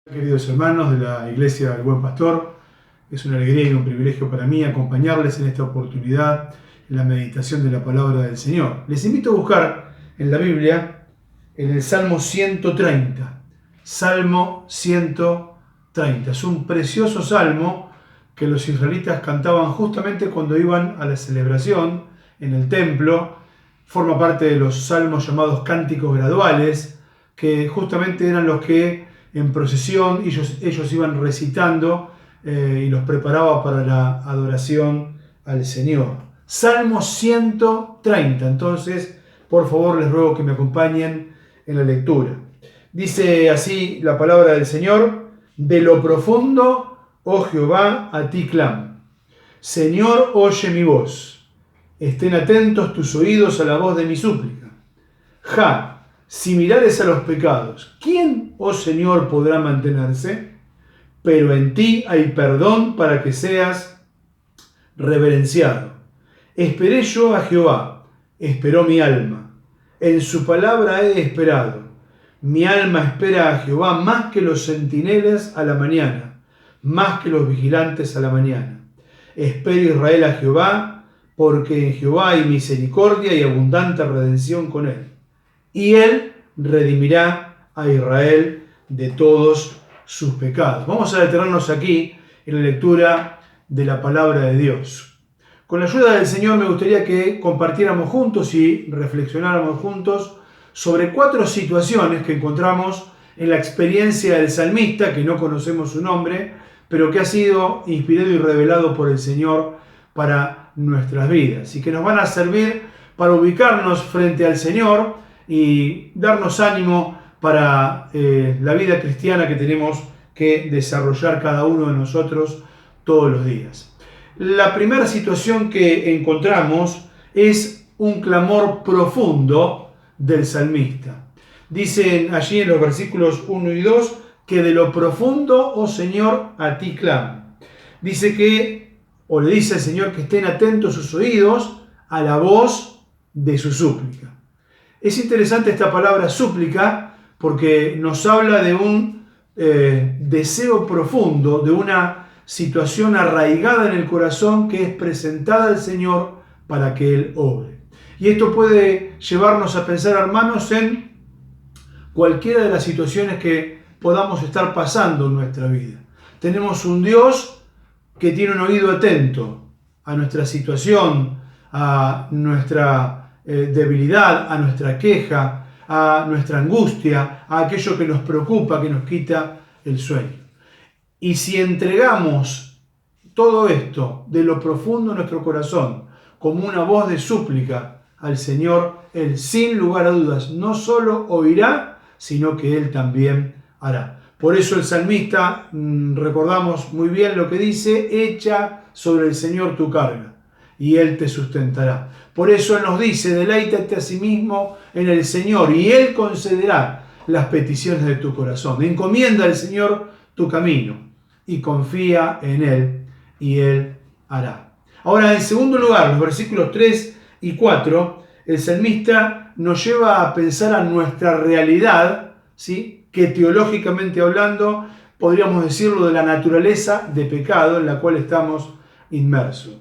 Queridos hermanos de la Iglesia del Buen Pastor, es una alegría y un privilegio para mí acompañarles en esta oportunidad en la meditación de la palabra del Señor. Les invito a buscar en la Biblia, en el Salmo 130. Salmo 130. Es un precioso salmo que los israelitas cantaban justamente cuando iban a la celebración en el templo. Forma parte de los salmos llamados cánticos graduales, que justamente eran los que en procesión ellos iban recitando y los preparaba para la adoración al Señor. Salmo 130. Entonces, por favor, les ruego que me acompañen en la lectura. Dice así la palabra del Señor: de lo profundo, oh Jehová, a ti clamo. Señor, oye mi voz. Estén atentos tus oídos a la voz de mi súplica. Si mirares a los pecados, ¿quién, oh Señor, podrá mantenerse? Pero en ti hay perdón para que seas reverenciado. Esperé yo a Jehová, esperó mi alma. En su palabra he esperado. Mi alma espera a Jehová más que los centinelas a la mañana, más que los vigilantes a la mañana. Espera Israel a Jehová, porque en Jehová hay misericordia y abundante redención con él. Y él redimirá a Israel de todos sus pecados. Vamos a detenernos aquí en la lectura de la palabra de Dios. Con la ayuda del Señor me gustaría que compartiéramos juntos y reflexionáramos juntos sobre 4 situaciones que encontramos en la experiencia del salmista, que no conocemos su nombre, pero que ha sido inspirado y revelado por el Señor para nuestras vidas y que nos van a servir para ubicarnos frente al Señor y darnos ánimo para la vida cristiana que tenemos que desarrollar cada uno de nosotros todos los días. La primera situación que encontramos es un clamor profundo del salmista. Dicen allí en los versículos 1 y 2 que de lo profundo, oh Señor, a ti clamo. Dice que, o le dice al Señor que estén atentos sus oídos a la voz de su súplica. Es interesante esta palabra súplica porque nos habla de un deseo profundo, de una situación arraigada en el corazón que es presentada al Señor para que Él obre. Y esto puede llevarnos a pensar, hermanos, en cualquiera de las situaciones que podamos estar pasando en nuestra vida. Tenemos un Dios que tiene un oído atento a nuestra situación, a nuestra debilidad, a nuestra queja, a nuestra angustia, a aquello que nos preocupa, que nos quita el sueño. Y si entregamos todo esto de lo profundo de nuestro corazón como una voz de súplica al Señor, Él sin lugar a dudas no solo oirá, sino que Él también hará. Por eso el salmista, recordamos muy bien lo que dice: echa sobre el Señor tu carga y Él te sustentará. Por eso Él nos dice: deleítate a sí mismo en el Señor y Él concederá las peticiones de tu corazón. Encomienda al Señor tu camino y confía en Él y Él hará. Ahora, en segundo lugar, los versículos 3 y 4, el salmista nos lleva a pensar a nuestra realidad, ¿sí?, que teológicamente hablando podríamos decirlo de la naturaleza de pecado en la cual estamos inmersos.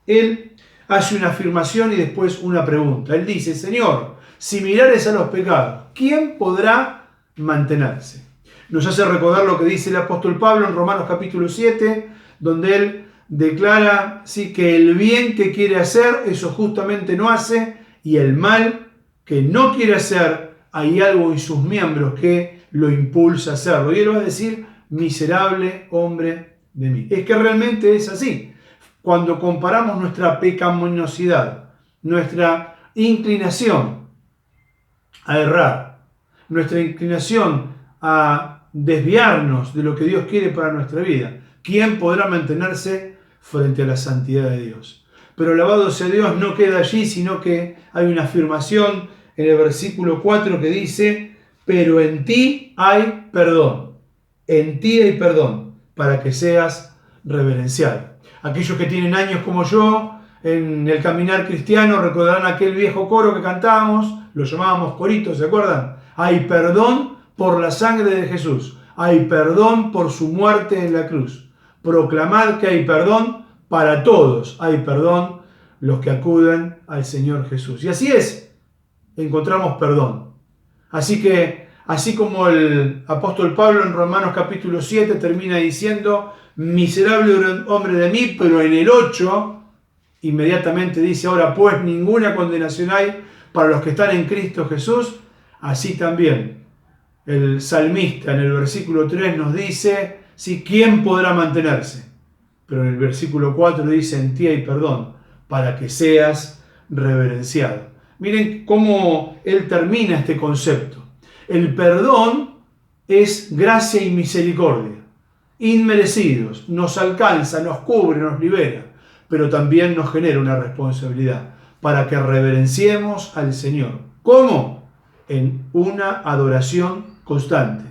Él hace una afirmación y después una pregunta. Él dice: Señor, si mirares a los pecados, ¿quién podrá mantenerse? Nos hace recordar lo que dice el apóstol Pablo en Romanos capítulo 7, donde él declara, sí, que el bien que quiere hacer, eso justamente no hace, y el mal que no quiere hacer, hay algo en sus miembros que lo impulsa a hacerlo. Y él va a decir: miserable hombre de mí. Es que realmente es así. Cuando comparamos nuestra pecaminosidad, nuestra inclinación a errar, nuestra inclinación a desviarnos de lo que Dios quiere para nuestra vida, ¿quién podrá mantenerse frente a la santidad de Dios? Pero alabado sea Dios, no queda allí, sino que hay una afirmación en el versículo 4 que dice: pero en ti hay perdón. En ti hay perdón para que seas reverenciado. Aquellos que tienen años como yo en el caminar cristiano recordarán aquel viejo coro que cantábamos, lo llamábamos corito, ¿se acuerdan? Hay perdón por la sangre de Jesús. Hay perdón por su muerte en la cruz. Proclamad que hay perdón para todos. Hay perdón los que acuden al Señor Jesús. Y así es, encontramos perdón. Así que, así como el apóstol Pablo en Romanos capítulo 7 termina diciendo, miserable hombre de mí, pero en el 8 inmediatamente dice, ahora pues ninguna condenación hay para los que están en Cristo Jesús. Así también el salmista en el versículo 3 nos dice, ¿sí? ¿Quién podrá mantenerse? Pero en el versículo 4 dice, en ti hay perdón, para que seas reverenciado. Miren cómo él termina este concepto. El perdón es gracia y misericordia, inmerecidos, nos alcanza, nos cubre, nos libera, pero también nos genera una responsabilidad para que reverenciemos al Señor. ¿Cómo? En una adoración constante,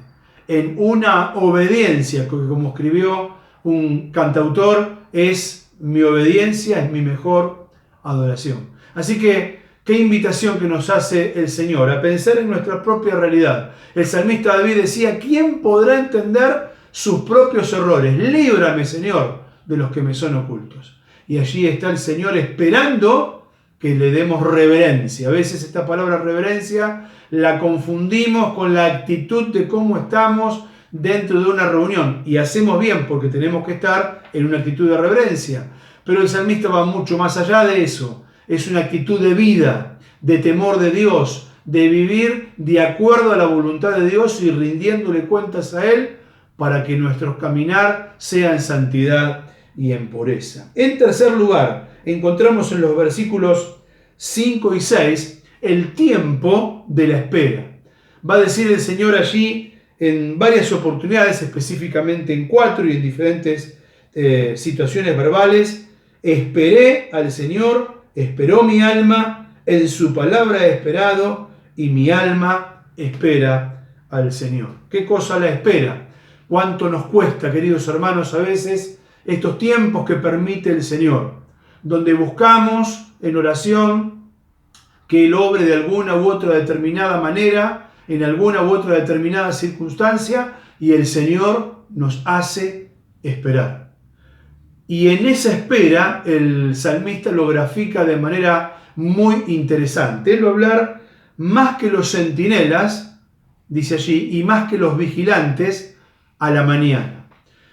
en una obediencia, que como escribió un cantautor, es mi obediencia, es mi mejor adoración. Así que, qué invitación que nos hace el Señor a pensar en nuestra propia realidad. El salmista David decía, ¿quién podrá entender sus propios errores? Líbrame, Señor, de los que me son ocultos. Y allí está el Señor esperando que le demos reverencia. A veces esta palabra reverencia la confundimos con la actitud de cómo estamos dentro de una reunión. Y hacemos bien porque tenemos que estar en una actitud de reverencia. Pero el salmista va mucho más allá de eso. Es una actitud de vida, de temor de Dios, de vivir de acuerdo a la voluntad de Dios y rindiéndole cuentas a Él para que nuestro caminar sea en santidad y en pureza. En tercer lugar, encontramos en los versículos 5 y 6 el tiempo de la espera. Va a decir el Señor allí en varias oportunidades, específicamente en 4 y en diferentes situaciones verbales, esperé al Señor, esperó mi alma, en su palabra he esperado y mi alma espera al Señor. ¿Qué cosa la espera? ¿Cuánto nos cuesta, queridos hermanos, a veces estos tiempos que permite el Señor, donde buscamos en oración que Él obre de alguna u otra determinada manera, en alguna u otra determinada circunstancia, y el Señor nos hace esperar? Y en esa espera el salmista lo grafica de manera muy interesante. Él va a hablar más que los centinelas, dice allí, y más que los vigilantes a la mañana.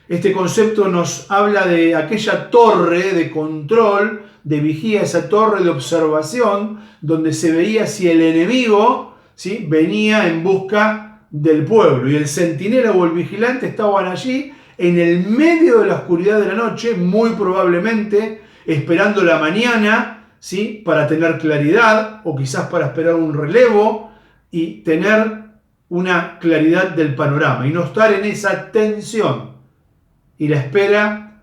Este concepto nos habla de aquella torre de control, de vigía, esa torre de observación, donde se veía si el enemigo, ¿sí?, venía en busca del pueblo. Y el centinela o el vigilante estaban allí en el medio de la oscuridad de la noche, muy probablemente esperando la mañana, ¿sí?, para tener claridad o quizás para esperar un relevo y tener una claridad del panorama y no estar en esa tensión. Y la espera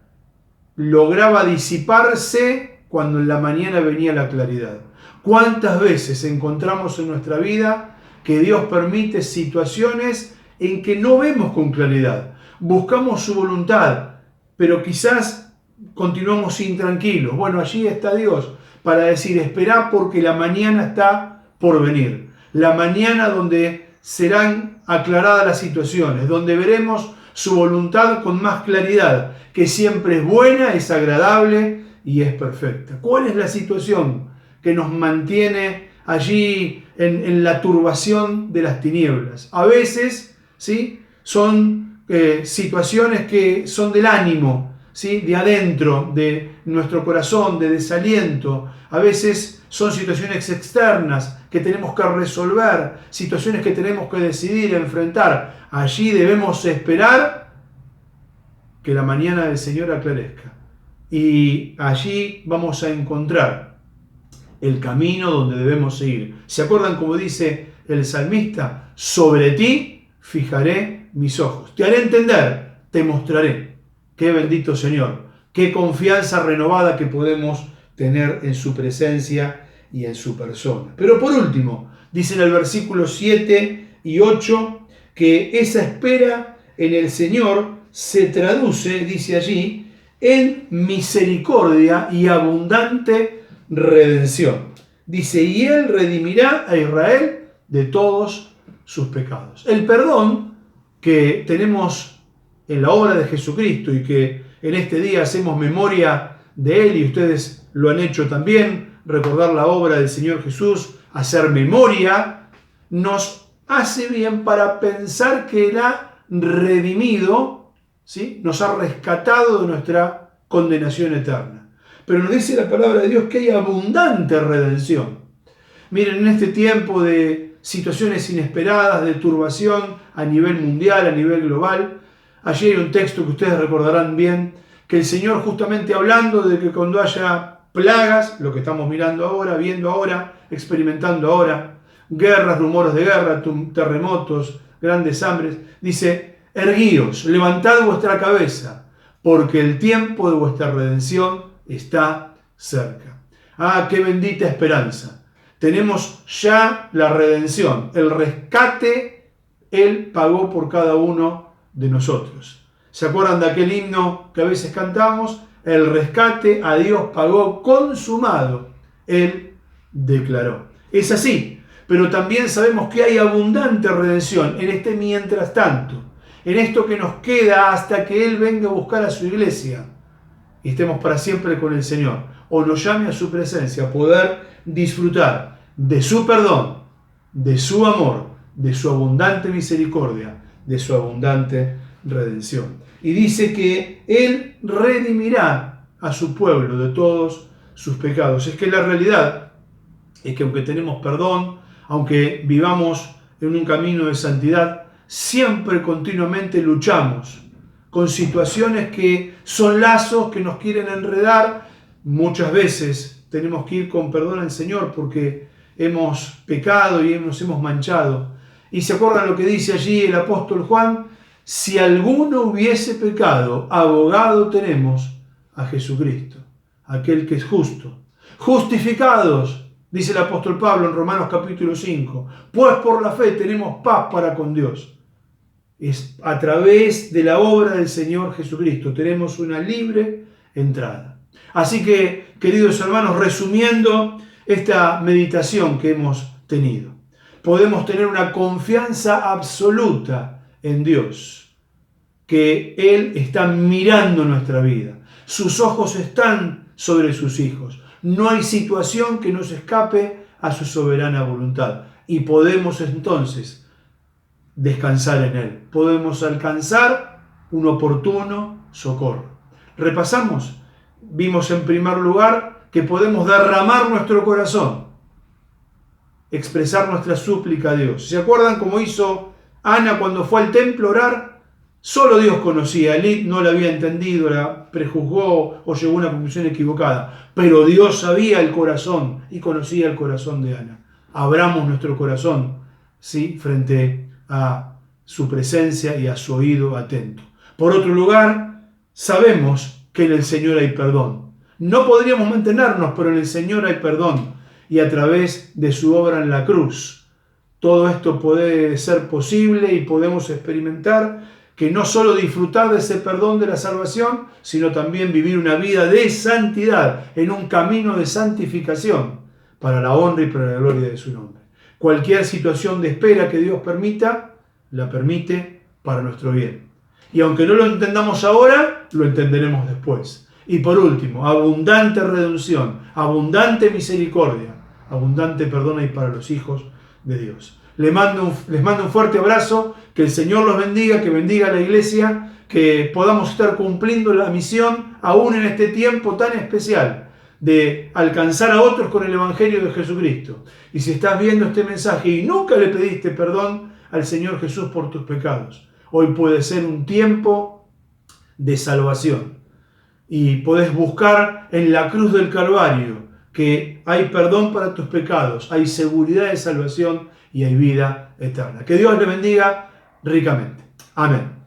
lograba disiparse cuando en la mañana venía la claridad. ¿Cuántas veces encontramos en nuestra vida que Dios permite situaciones en que no vemos con claridad? Buscamos su voluntad, pero quizás continuamos intranquilos. Bueno, allí está Dios para decir, esperá porque la mañana está por venir. La mañana donde serán aclaradas las situaciones, donde veremos su voluntad con más claridad, que siempre es buena, es agradable y es perfecta. ¿Cuál es la situación que nos mantiene allí en la turbación de las tinieblas? A veces, ¿sí?, son situaciones que son del ánimo, ¿sí?, de adentro, de nuestro corazón, de desaliento. A veces son situaciones externas que tenemos que resolver, situaciones que tenemos que decidir, enfrentar. Allí debemos esperar que la mañana del Señor aclarezca. Y allí vamos a encontrar el camino donde debemos seguir. ¿Se acuerdan como dice el salmista? Sobre ti fijaré mis ojos. Te haré entender, te mostraré. Qué bendito Señor. Qué confianza renovada que podemos tener en su presencia y en su persona. Pero por último, dice en el versículo 7 y 8 que esa espera en el Señor se traduce, dice allí, en misericordia y abundante redención. Dice, y Él redimirá a Israel de todos sus pecados. El perdón que tenemos en la obra de Jesucristo y que en este día hacemos memoria de Él, y ustedes lo han hecho también, recordar la obra del Señor Jesús, hacer memoria, nos hace bien para pensar que Él ha redimido, ¿sí? Nos ha rescatado de nuestra condenación eterna. Pero nos dice la palabra de Dios que hay abundante redención. Miren, en este tiempo de situaciones inesperadas, de turbación a nivel mundial, a nivel global, allí hay un texto que ustedes recordarán bien, que el Señor, justamente hablando de que cuando haya plagas, lo que estamos mirando ahora, viendo ahora, experimentando ahora, guerras, rumores de guerra, terremotos, grandes hambres, dice: erguíos, levantad vuestra cabeza, porque el tiempo de vuestra redención está cerca. Ah, qué bendita esperanza. Tenemos ya la redención, el rescate. Él pagó por cada uno de nosotros. ¿Se acuerdan de aquel himno que a veces cantamos? El rescate a Dios pagó consumado, Él declaró. Es así, pero también sabemos que hay abundante redención en este mientras tanto, en esto que nos queda hasta que Él venga a buscar a su iglesia y estemos para siempre con el Señor, o nos llame a su presencia, a poder disfrutar de su perdón, de su amor, de su abundante misericordia, de su abundante redención. Y dice que Él redimirá a su pueblo de todos sus pecados. Es que la realidad es que aunque tenemos perdón, aunque vivamos en un camino de santidad, siempre continuamente luchamos con situaciones que son lazos que nos quieren enredar. Muchas veces tenemos que ir con perdón al Señor porque hemos pecado y nos hemos manchado. Y se acuerdan lo que dice allí el apóstol Juan: si alguno hubiese pecado, abogado tenemos a Jesucristo, aquel que es justo. Justificados, dice el apóstol Pablo en Romanos capítulo 5, pues por la fe tenemos paz para con Dios. Es a través de la obra del Señor Jesucristo tenemos una libre entrada. Así que, queridos hermanos, resumiendo esta meditación que hemos tenido, podemos tener una confianza absoluta en Dios, que Él está mirando nuestra vida. Sus ojos están sobre sus hijos. No hay situación que nos escape a su soberana voluntad. Y podemos entonces descansar en Él. Podemos alcanzar un oportuno socorro. Repasamos. Vimos en primer lugar que podemos derramar nuestro corazón, expresar nuestra súplica a Dios. ¿Se acuerdan cómo hizo Ana cuando fue al templo a orar? Solo Dios conocía. Elí no la había entendido, la prejuzgó o llegó a una conclusión equivocada. Pero Dios sabía el corazón y conocía el corazón de Ana. Abramos nuestro corazón, ¿sí?, frente a su presencia y a su oído atento. Por otro lugar, sabemos que en el Señor hay perdón. No podríamos mantenernos, pero en el Señor hay perdón. Y a través de su obra en la cruz, todo esto puede ser posible y podemos experimentar que no solo disfrutar de ese perdón de la salvación, sino también vivir una vida de santidad, en un camino de santificación, para la honra y para la gloria de su nombre. Cualquier situación de espera que Dios permita, la permite para nuestro bien. Y aunque no lo entendamos ahora, lo entenderemos después. Y por último, abundante redención, abundante misericordia, abundante perdón hay para los hijos de Dios. Les mando un fuerte abrazo, que el Señor los bendiga, que bendiga a la iglesia, que podamos estar cumpliendo la misión aún en este tiempo tan especial de alcanzar a otros con el Evangelio de Jesucristo. Y si estás viendo este mensaje y nunca le pediste perdón al Señor Jesús por tus pecados, hoy puede ser un tiempo de salvación. Y podés buscar en la cruz del Calvario que hay perdón para tus pecados, hay seguridad de salvación y hay vida eterna. Que Dios le bendiga ricamente. Amén.